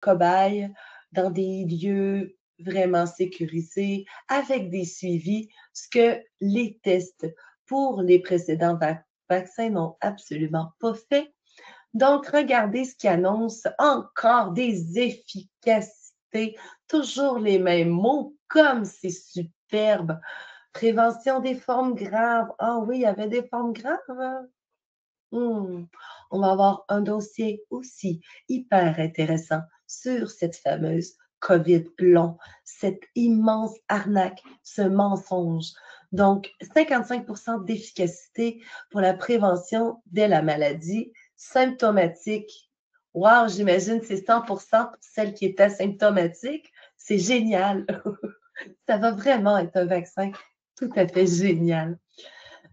cobayes dans des lieux vraiment sécurisés, avec des suivis, ce que les tests pour les précédents vaccins n'ont absolument pas fait. Donc, regardez ce qui annonce encore des efficacités, toujours les mêmes mots, comme c'est superbe. Prévention des formes graves. Ah oui, il y avait des formes graves, hein? On va avoir un dossier aussi hyper intéressant sur cette fameuse COVID long, cette immense arnaque, ce mensonge. Donc, 55 d'efficacité pour la prévention de la maladie symptomatique. Wow, j'imagine c'est 100% pour celle qui est asymptomatique. C'est génial. Ça va vraiment être un vaccin tout à fait génial.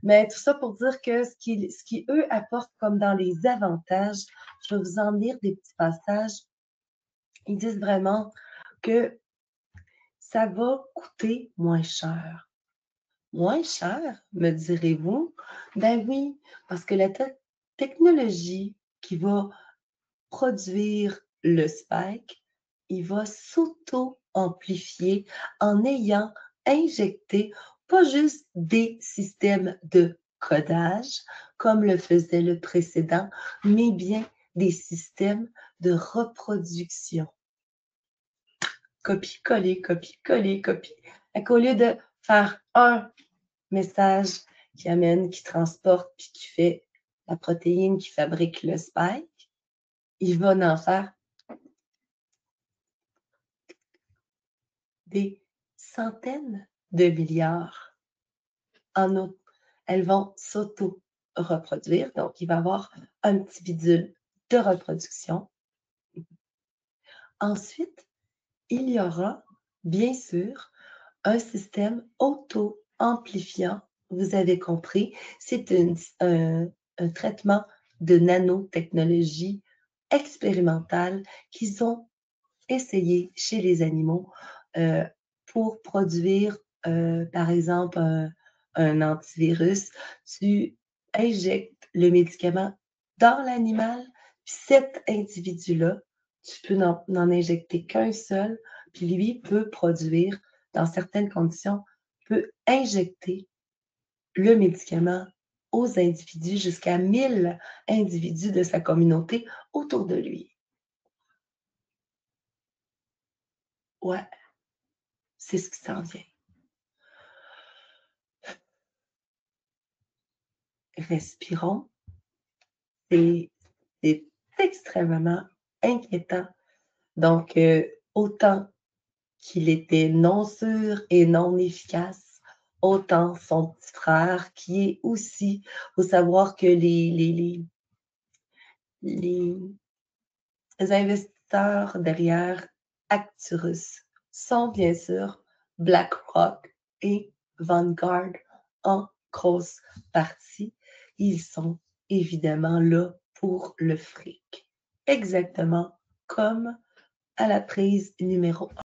Mais tout ça pour dire que ce qui eux apportent comme dans les avantages, je vais vous en lire des petits passages. Ils disent vraiment que ça va coûter moins cher. Moins cher, me direz-vous? Ben oui, parce que la technologie qui va produire le spike, il va s'auto-amplifier en ayant injecté pas juste des systèmes de codage, comme le faisait le précédent, mais bien des systèmes de reproduction. Copie-coller, copie-coller, copie. Au lieu de faire un message qui amène, qui transporte, puis qui fait la protéine qui fabrique le spike, il va en faire des centaines de milliards en autre. Elles vont s'auto-reproduire. Donc, il va y avoir un petit bidule de reproduction. Ensuite, il y aura, bien sûr, un système auto-amplifiant. Vous avez compris, c'est un traitement de nanotechnologie expérimentale qu'ils ont essayé chez les animaux euh, pour produire, par exemple, un antivirus. Tu injectes le médicament dans l'animal, puis cet individu-là, tu peux n'en injecter qu'un seul, puis lui peut produire, dans certaines conditions, peut injecter le médicament aux individus, jusqu'à 1000 individus de sa communauté autour de lui. Ouais, c'est ce qui s'en vient. Respirons. C'est extrêmement inquiétant. Donc, autant qu'il était non sûr et non efficace, autant son petit frère, qui est aussi, il faut savoir que les investisseurs derrière Acturus sont bien sûr BlackRock et Vanguard en grosse partie. Ils sont évidemment là pour le fric. Exactement comme à la prise numéro 1.